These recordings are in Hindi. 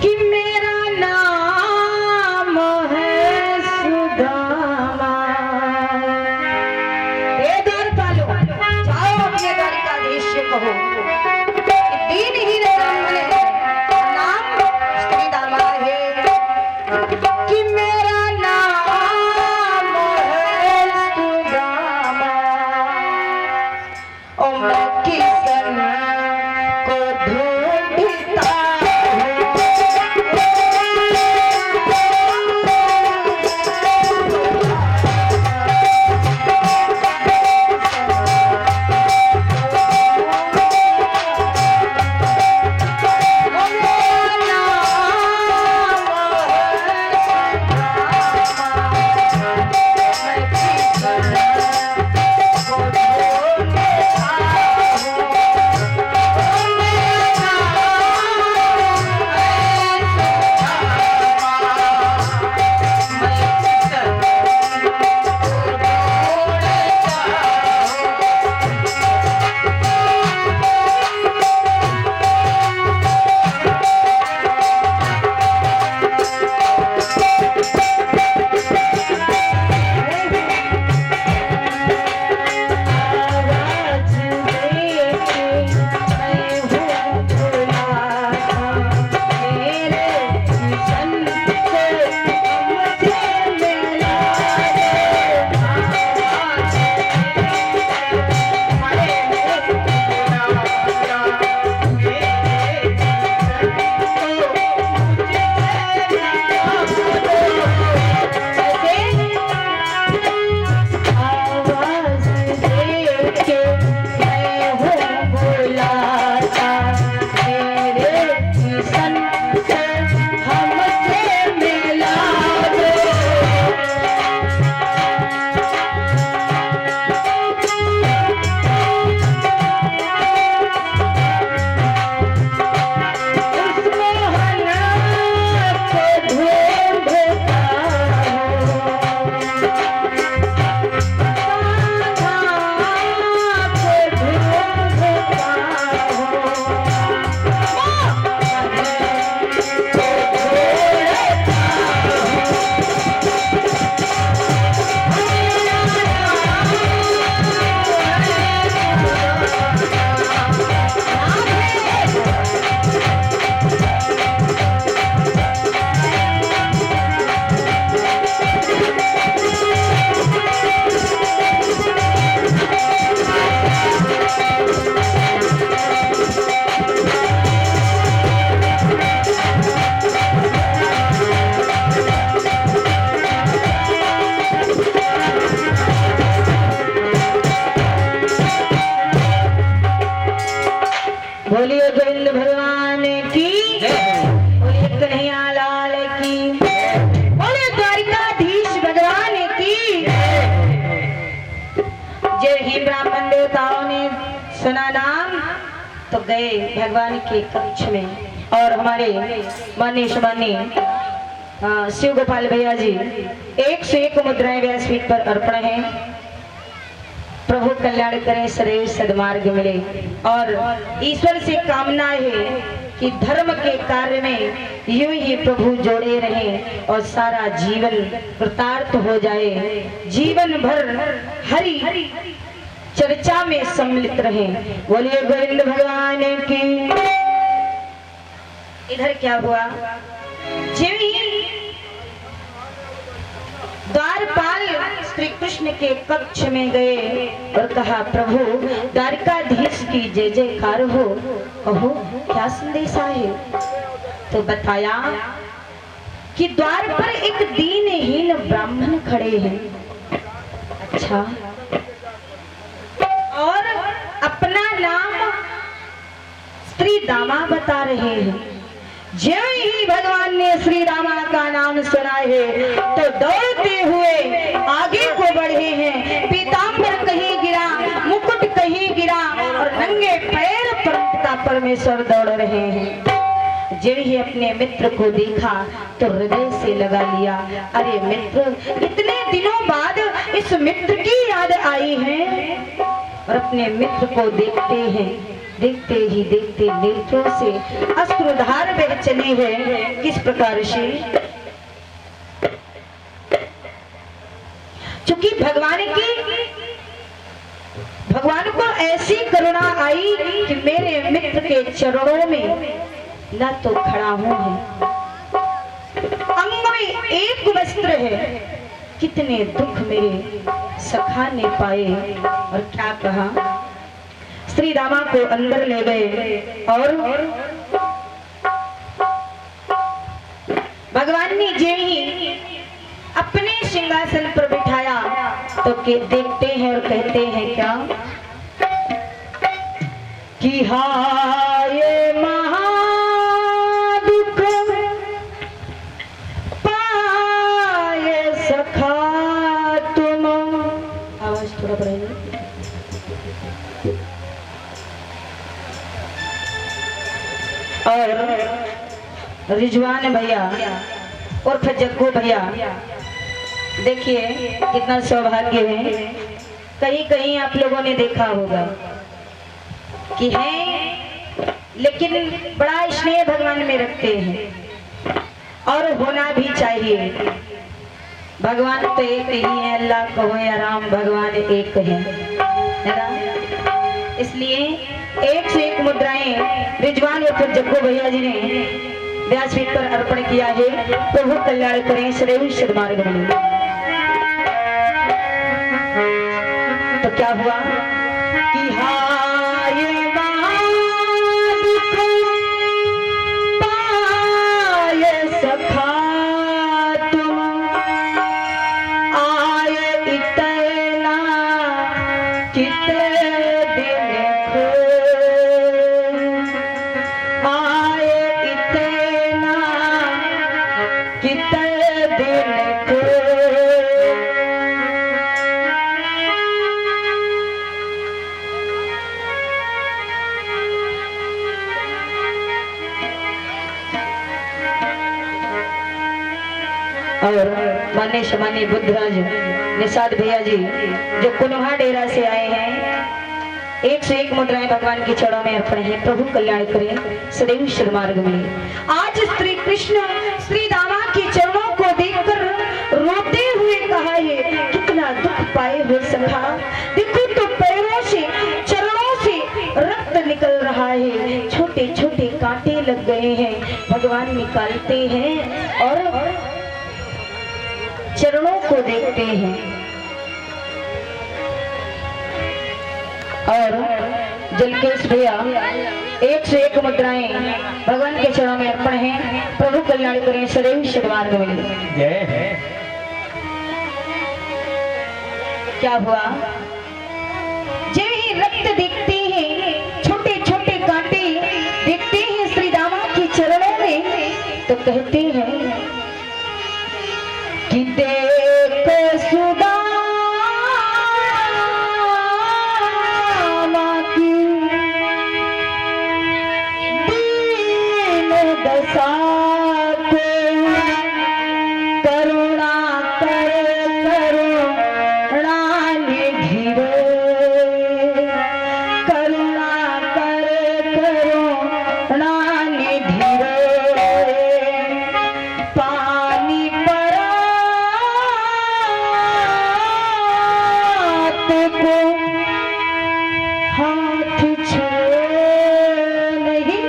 कि मेरा नाम है सुदामा। ए द्वारपालो, जाओ अपने द्वारिकाधीश से कहो दीनहीन ब्राह्मण का नाम श्री दामा है कि मेरा नाम है सुदामा। ओ मैं किसन को ढूंढता बोलिए गोविंद भगवान की, बोलिए कन्हैया लाल की, बोलिए द्वारिकाधीश भगवान की। जब ही ब्राह्मण देवताओं ने सुना नाम तो गए भगवान के कक्ष में और हमारे माननीय शिव गोपाल भैया जी 101 मुद्राएं व्यासपीठ पर अर्पण है। प्रभु कल्याण करें, सदैव सदमार्ग मिले और ईश्वर से कामना है कि धर्म के कार्य में यूं ही प्रभु जोड़े रहें और सारा जीवन कृतार्थ हो जाए, जीवन भर हरि चर्चा में सम्मिलित रहें। बोलिए गोविंद भगवान की। इधर क्या हुआ, जो ही द्वारपाल श्री कृष्ण के कक्ष में गए और कहा प्रभु द्वारकाधीश की जय जयकार हो, कहो क्या संदेशा है। तो बताया कि द्वार पर एक दीनहीन ब्राह्मण खड़े हैं। अच्छा, और अपना नाम श्री दामा बता रहे हैं। जो ही भगवान ने श्री रामा का नाम सुना है तो दौड़ते हुए आगे को बढ़े हैं। पीतांबर कहीं गिरा, मुकुट कहीं गिरा और नंगे पैर पिता परमेश्वर दौड़ रहे हैं। जो ही अपने मित्र को देखा तो हृदय से लगा लिया, अरे मित्र, इतने दिनों बाद इस मित्र की याद आई है। और अपने मित्र को देखते हैं, देखते ही देखते नेत्रों से अश्रुधार बह चली है। किस प्रकार से? चूंकि भगवान को ऐसी करुणा आई कि मेरे मित्र के चरणों में न तो खड़ा हूं है, अंग में एक वस्त्र है, कितने दुख मेरे सखा ने पाए। और क्या कहा? श्री रामा को अंदर ले गए और भगवान ने जे ही अपने सिंहासन पर बिठाया तो के देखते हैं और कहते हैं क्या कि हाय महादुख पाए सखा तुम। आवाज थोड़ा बढ़ाइए। और रिजवान भैया और जग्गू भैया, देखिए कितना सौभाग्य है। कहीं कहीं आप लोगों ने देखा होगा कि है, लेकिन बड़ा स्नेह भगवान में रखते हैं और होना भी चाहिए। भगवान तो एक ही है, अल्लाह कहो या राम, भगवान एक है ना। इसलिए एक से एक मुद्राएं रिजवान या फिर जग्गू भैया जी ने व्यासपीठ पर अर्पण किया है। प्रभु कल्याण करें, सदैव सद्मार्ग बने। तो क्या हुआ कि हाय महादुख पाए सखा तुम, आए इतना चित दिन खो, आए इतना चित दिन खो। और मान्य शमान्य बुद्धराज निषाद भैया जी जो कुनहा डेरा से आए हैं, एक से एक मुद्राएं भगवान के चरणों में अर्पण है। प्रभु कल्याण करें, सदैव सन्मार्ग मिले। आज श्री कृष्ण श्री रामा के चरणों को देखकर रोते हुए कहा है, कितना दुख पाए हो सखा। देखो तो पैरों से, चरणों से रक्त निकल रहा है, छोटे छोटे कांटे लग गए हैं। भगवान निकालते हैं और चरणों को देखते हैं और जलकेश भैया एक से एक मुद्राएं भगवान के चरणों में अर्पण है। प्रभु कल्याण करें, सदैव सद्मार्ग मिले। जय है। क्या हुआ? जय ही रक्त देखते हैं, छोटे छोटे कांटे देखते हैं श्री रामा के चरणों में, तो कहते हैं कि देख सुदामा की दीन दशा को करुणा कर करुणा निधि रे, करुणा कर करुणा निधि रे। पानी परा को हाथ छोड़ नहीं,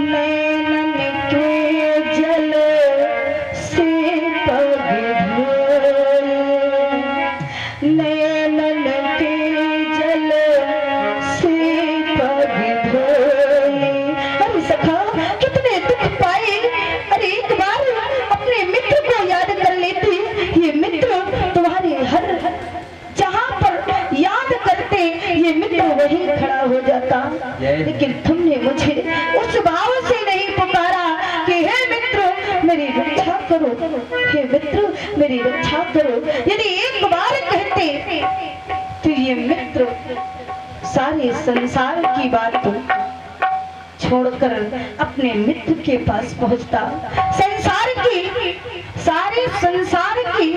नैनन के जल से पग धोए, नैनन के जल से पग धोए। अरे सखा कितने दुख पाए। अरे एक बार अपने मित्र को याद कर लेती, ये मित्र तुम्हारे हर जहां पर याद करते ये मित्र वहीं खड़ा हो जाता। लेकिन तुमने मुझे उस भाव से नहीं पुकारा कि हे मित्र मेरी रक्षा करो, हे मित्र मेरी रक्षा करो। यदि एक बार कहते तो ये मित्र सारे संसार की बात छोड़कर अपने मित्र के पास पहुंचता। संसार की, सारे संसार की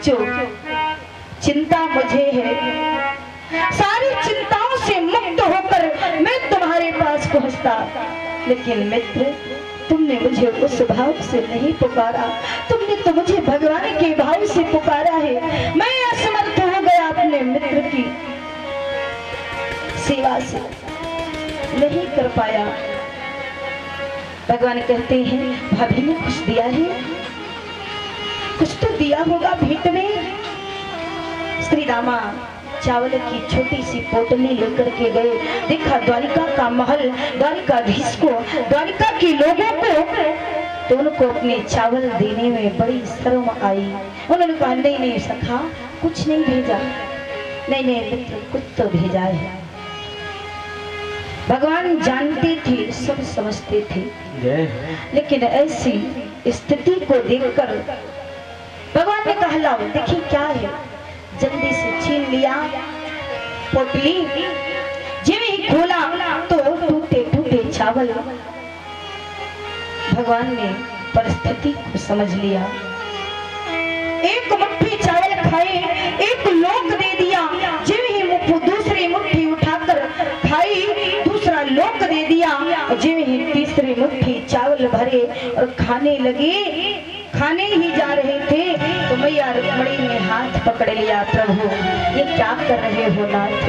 जो चिंता मुझे है, सारी चिंताओं से मुक्त होकर पहुंचता, लेकिन मित्र तुमने मुझे उस भाव से नहीं पुकारा, तुमने तो मुझे भगवान के भाव से पुकारा है। मैं असमर्थ हो गया अपने मित्र की सेवा से, नहीं कर पाया। भगवान कहते हैं भाभी ने कुछ दिया है, कुछ तो दिया होगा भेंट में। श्री रामा चावल की छोटी सी पोटली लेकर के गए। देखा द्वारिका का महल, द्वारिकाधीश को, द्वारिका के लोगों को, तो उनको अपने चावल देने में बड़ी शर्म आई। उन्होंने कहा नहीं नहीं सखा, कुछ नहीं भेजा। नहीं नहीं मित्र, कुछ तो भेजा है। भगवान जानते थे, सब समझते थे, लेकिन ऐसी स्थिति को देखकर भगवान ने कहा लाओ देखिए क्या है। जल्दी से छीन लिया पोटली, जब ही खोला तो टूटे टूटे चावल। भगवान ने परिस्थिति को समझ लिया। एक मुट्ठी चावल खाए, एक लोक दे दिया। जब ही दूसरी मुट्ठी उठाकर खाई, दूसरा लोक दे दिया। जब ही तीसरी मुट्ठी चावल भरे और खाने लगे, खाने ही जा रहे थे तो मैया रुक्मिणी ने हाथ पकड़ लिया। प्रभु ये क्या कर रहे हो नाथ?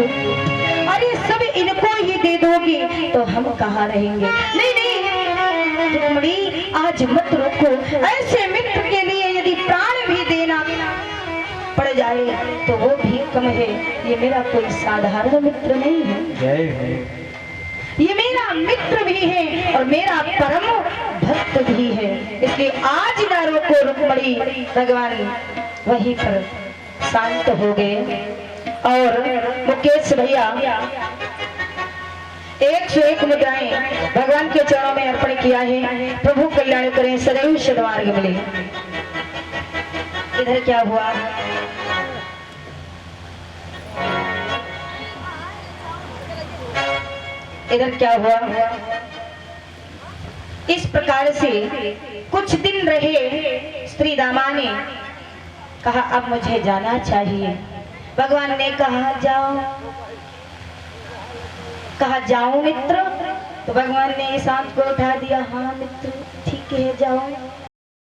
अरे सब इनको ही दे दोगे तो हम कहाँ रहेंगे? नहीं नहीं रुक्मिणी आज मत रोको। ऐसे मित्र के लिए यदि प्राण भी देना पड़ जाए तो वो भी कम है। ये मेरा कोई साधारण मित्र नहीं है, ये मेरा मित्र भी है और मेरा परम भक्त भी है, इसलिए आज ना रोको रुक्मिणी। भगवान वहीं पर शांत हो गए। और मुकेश भैया 101 मुद्राएं भगवान के चरणों में अर्पण किया है। प्रभु कल्याण करें, सदैव सद्मार्ग मिले। इधर क्या हुआ? इधर क्या हुआ? इस प्रकार से कुछ दिन रहे। स्त्री दामा ने कहा अब मुझे जाना चाहिए। भगवान ने कहा जाओ। कहा जाओ मित्र, तो भगवान ने इस हाथ को उठा दिया। हाँ मित्र ठीक है जाओ।